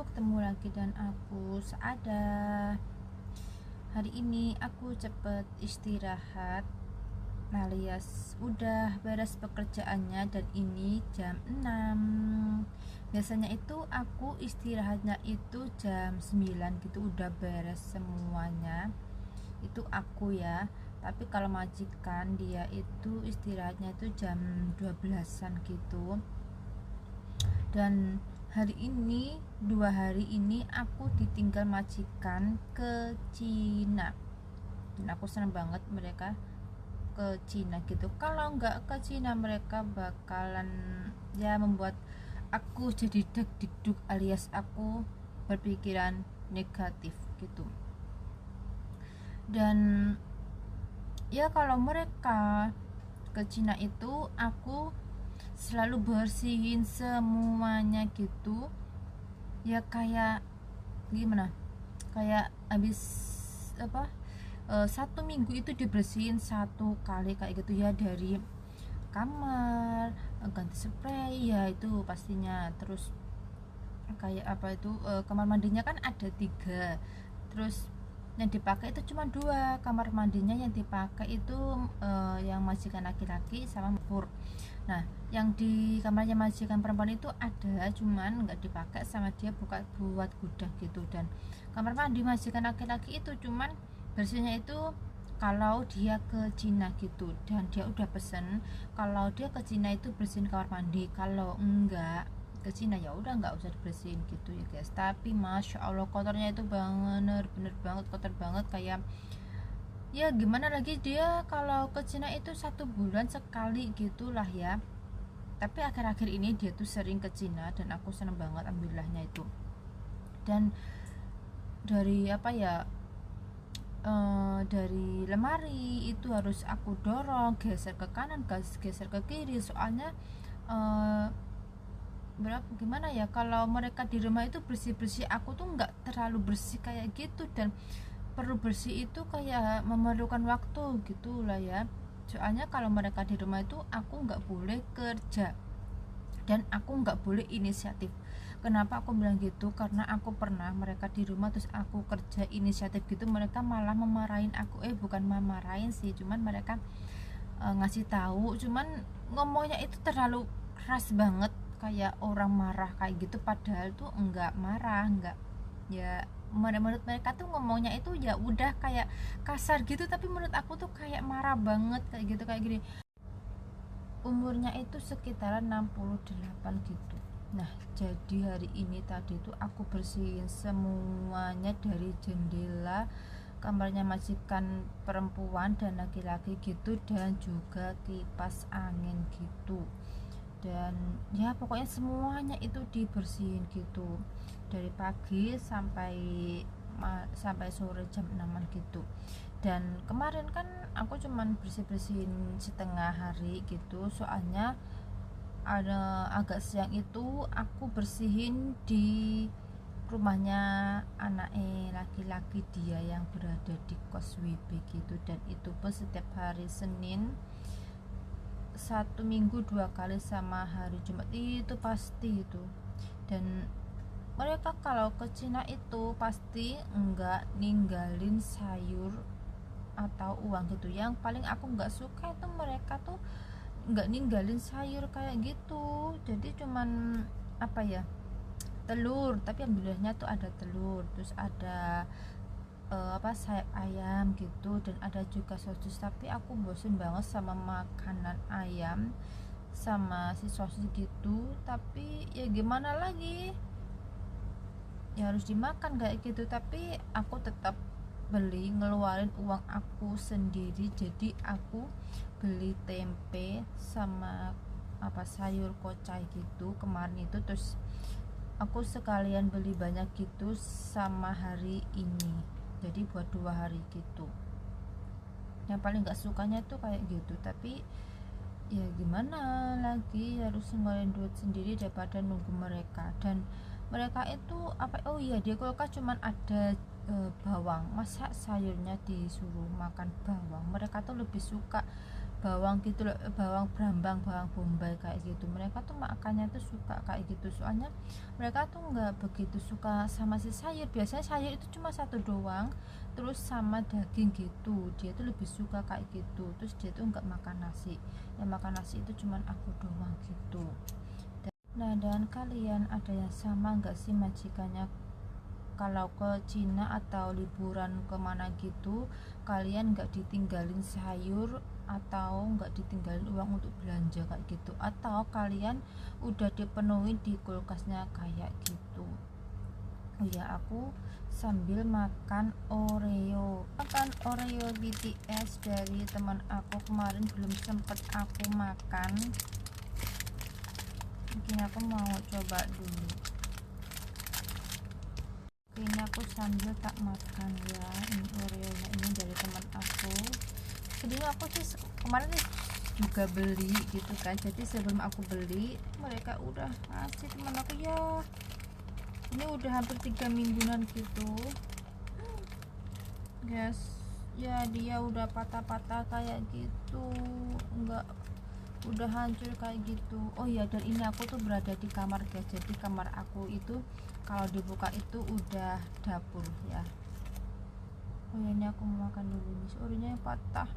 ketemu lagi dan aku Saada. Hari ini aku cepet istirahat alias udah beres pekerjaannya dan ini jam 6. Biasanya itu aku istirahatnya itu jam 9 gitu, udah beres semuanya. Itu aku ya. Tapi kalau majikan dia itu istirahatnya itu jam 12-an gitu. Dan hari ini 2 hari ini aku ditinggal majikan ke Cina dan aku senang banget mereka ke Cina gitu. Kalau nggak ke Cina mereka bakalan ya membuat aku jadi deg-deg alias aku berpikiran negatif gitu. Dan ya kalau mereka ke Cina itu aku selalu bersihin semuanya gitu ya, kayak gimana, kayak habis apa 1 minggu itu dibersihin 1 kali kayak gitu ya, dari kamar ganti spray ya itu pastinya, terus kayak apa itu kamar mandinya kan ada 3, terus yang dipakai itu cuma 2 kamar mandinya yang dipakai itu yang majikan laki-laki sama mur. Nah yang di kamarnya majikan perempuan itu ada cuman nggak dipakai sama dia buat gudang gitu. Dan kamar mandi majikan laki-laki itu cuman bersihnya itu kalau dia ke Cina gitu, dan dia udah pesen kalau dia ke Cina itu bersihin kamar mandi, kalau enggak ke Cina ya udah nggak usah dibersihin gitu ya guys. Tapi masya Allah kotornya itu bener banget kotor banget, kayak ya gimana lagi, dia kalau ke Cina itu 1 bulan sekali gitulah ya. Tapi akhir-akhir ini dia tuh sering ke Cina dan aku seneng banget alhamdulillahnya itu. Dan dari apa ya, dari lemari itu harus aku dorong geser ke kanan geser ke kiri, soalnya berapa gimana ya, kalau mereka di rumah itu bersih-bersih, aku tuh nggak terlalu bersih kayak gitu, dan perlu bersih itu kayak memerlukan waktu gitulah ya. Soalnya kalau mereka di rumah itu aku nggak boleh kerja dan aku nggak boleh inisiatif. Kenapa aku bilang gitu? Karena aku pernah mereka di rumah terus aku kerja inisiatif gitu, mereka malah memarahin aku. Bukan memarahin sih, cuman mereka ngasih tahu, cuman ngomongnya itu terlalu keras banget, kayak orang marah kayak gitu, padahal tuh enggak marah, enggak ya. Menurut mereka tuh ngomongnya itu ya udah kayak kasar gitu, tapi menurut aku tuh kayak marah banget kayak gitu, kayak gini. Umurnya itu sekitaran 68 gitu. Nah jadi hari ini tadi tuh aku bersihin semuanya, dari jendela kamarnya majikan perempuan dan laki-laki gitu, dan juga kipas angin gitu. Dan ya pokoknya semuanya itu dibersihin gitu, dari pagi sampai sore jam 6 gitu. Dan kemarin kan aku cuman bersih-bersihin setengah hari gitu, soalnya ada agak siang itu aku bersihin di rumahnya anaknya laki-laki dia yang berada di kos WB gitu. Dan itu pun setiap hari Senin, 1 minggu 2 kali, sama hari Jumat itu pasti itu. Dan mereka kalau ke Cina itu pasti enggak ninggalin sayur atau uang gitu. Yang paling aku nggak suka itu mereka tuh nggak ninggalin sayur kayak gitu, jadi cuman apa ya, telur, tapi alhamdulillahnya tuh ada telur, terus ada apa, sayap ayam gitu, dan ada juga sosis. Tapi aku bosen banget sama makanan ayam sama si sosis gitu, tapi ya gimana lagi, ya harus dimakan kayak gitu. Tapi aku tetap beli, ngeluarin uang aku sendiri, jadi aku beli tempe sama apa sayur kocai gitu kemarin itu, terus aku sekalian beli banyak gitu sama hari ini, jadi buat 2 hari gitu. Yang paling gak sukanya tuh kayak gitu, tapi ya gimana lagi, harus ngeluarin duit sendiri daripada nunggu mereka. Dan mereka itu apa, oh iya, di kulkas cuman ada bawang, masa sayurnya disuruh makan bawang. Mereka tuh lebih suka bawang gitu loh, bawang brambang, bawang bombay kayak gitu. Mereka tuh makannya tuh suka kayak gitu, soalnya mereka tuh nggak begitu suka sama si sayur. Biasanya sayur itu cuma satu doang, terus sama daging gitu, dia tuh lebih suka kayak gitu. Terus dia tuh nggak makan nasi, yang makan nasi itu cuman aku doang gitu. Nah, dan kalian ada yang sama nggak sih majikannya kalau ke Cina atau liburan kemana gitu, kalian nggak ditinggalin sayur atau nggak ditinggalin uang untuk belanja kayak gitu, atau kalian udah dipenuhi di kulkasnya kayak gitu? Oh ya, aku sambil makan Oreo BTS dari teman aku, kemarin belum sempet aku makan, mungkin aku mau coba dulu. Ini aku sambil tak makan ya, ini Oreo nya ini dari teman aku. Sebenarnya aku sih kemarin juga beli gitu kan, jadi sebelum aku beli mereka udah ngasih teman aku ya, ini udah hampir 3 mingguan gitu guys ya. Dia udah patah-patah kayak gitu, enggak, udah hancur kayak gitu. Oh ya, dan ini aku tuh berada di kamar guys, jadi kamar aku itu kalau dibuka itu udah dapur ya. Oh ya, ini aku mau makan dulu nih, Oreo-nya yang patah.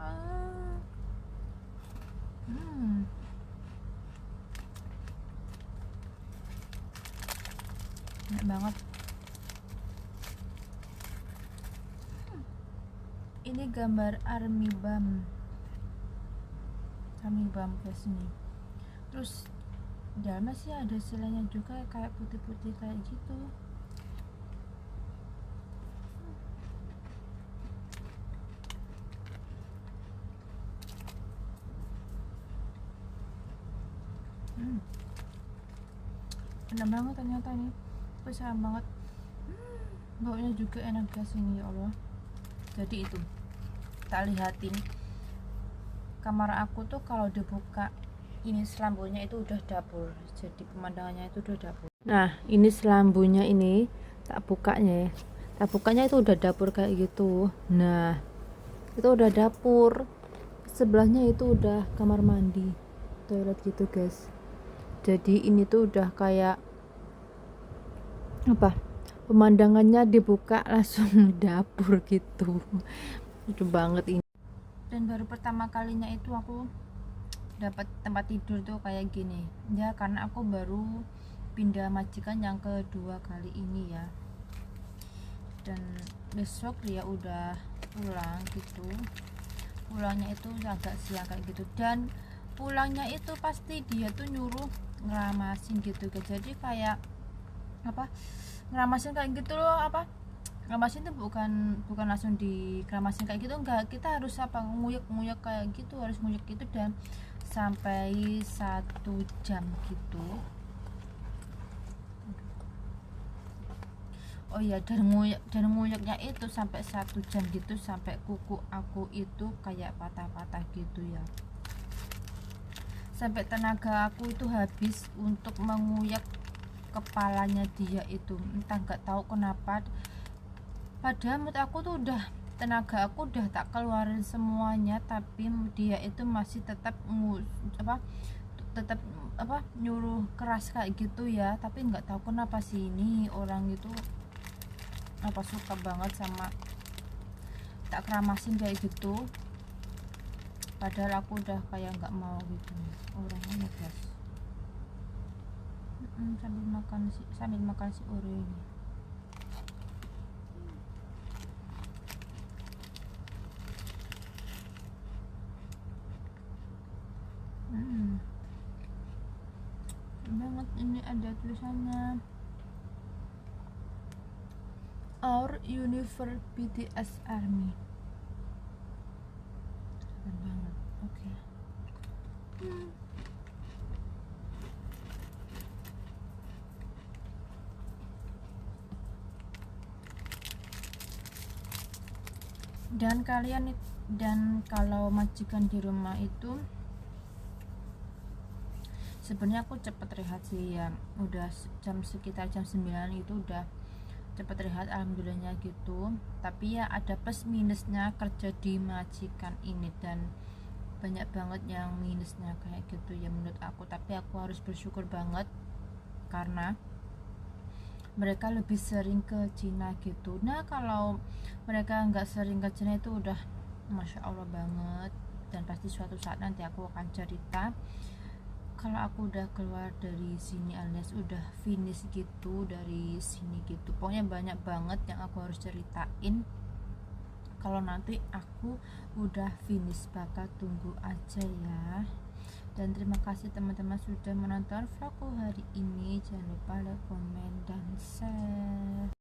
Enak banget. Ini gambar army bam guys ini. Terus dalamnya sih ada selanya juga kayak putih-putih kayak gitu. Enak banget ternyata nih, besar banget. Baunya juga enak guys ini, ya Allah. Jadi itu tak lihatin kamar aku tuh kalau dibuka ini selambunya itu udah dapur, jadi pemandangannya itu udah dapur. Nah, ini selambunya ini tak bukanya ya, tak bukanya itu udah dapur kayak gitu. Nah, itu udah dapur, sebelahnya itu udah kamar mandi, toilet gitu guys. Jadi ini tuh udah kayak apa, pemandangannya dibuka langsung dapur gitu. Lucu banget ini. Dan baru pertama kalinya itu aku dapat tempat tidur tuh kayak gini ya, karena aku baru pindah majikan yang kedua kali ini ya, dan besok dia udah pulang gitu. Pulangnya itu agak siang kayak gitu, dan pulangnya itu pasti dia tuh nyuruh ngeramasin gitu guys. Jadi kayak apa, ngeramasin kayak gitu loh, apa, ngeramasin tuh bukan langsung dikeramasin kayak gitu, enggak, kita harus apa, nguyek kayak gitu, harus nguyek gitu, dan sampai 1 jam gitu. Oh iya, dan nguyeknya itu sampai 1 jam gitu, sampai kuku aku itu kayak patah-patah gitu ya, sampai tenaga aku itu habis untuk menguyak kepalanya dia itu, entah nggak tahu kenapa. Padahal menurut aku tuh udah, tenaga aku udah tak keluarin semuanya, tapi dia itu masih tetap nyuruh keras kayak gitu ya. Tapi nggak tahu kenapa sih ini orang itu apa suka banget sama tak keramasin kayak gitu, padahal aku udah kayak nggak mau gitu orangnya guys. sambil makan si Oreo ini. Banget, ini ada tulisannya Our Universe BTS Army. Keren banget. Oke. Dan kalau majikan di rumah itu sebenarnya aku cepet rehat sih ya, udah sekitar jam 9 itu udah cepet rehat alhamdulillahnya gitu. Tapi ya ada plus minusnya kerja di majikan ini, dan banyak banget yang minusnya kayak gitu ya menurut aku. Tapi aku harus bersyukur banget karena mereka lebih sering ke Cina gitu. Nah kalau mereka nggak sering ke Cina itu udah masya Allah banget, dan pasti suatu saat nanti aku akan cerita kalau aku udah keluar dari sini alias udah finish gitu dari sini gitu. Pokoknya banyak banget yang aku harus ceritain kalau nanti aku udah finish, bakal tunggu aja ya. Dan terima kasih teman-teman sudah menonton vlogku hari ini. Jangan lupa like, komen, dan share.